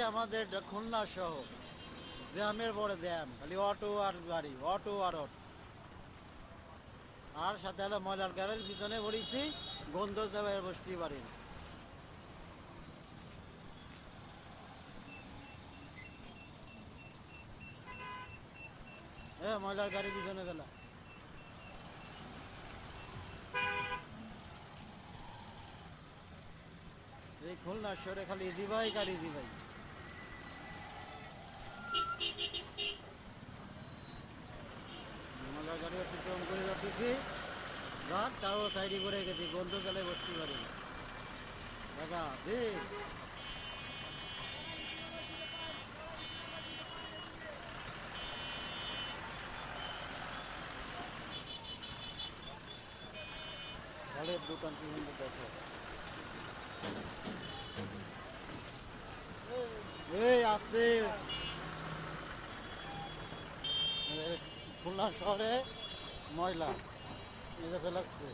আমাদের খুলনা শহর জ্যামের পরে জ্যাম, খালি অটো আর গাড়ি, অটো আর অটো। আর সাথে হলো ময়লার গাড়ির পিছনে পড়েছি, গন্ধ যাবে বসতে পারি না। ময়লার গাড়ি পিছনে ফেলা। এই খুলনা শহরে খালি ইজি বাইক আর ইজি বাইক। ময়লার গাড়ি অতিক্রম করে যাচ্ছি, যাক তাও সাইডে করে গেছি, গন্ধ জলে বসতে পারি না। দাদা দেখ, ফলের দোকান কি সুন্দর দেখো। এই আসতে খুলনা শহরে ময়লা নিজে ফেলাচ্ছে।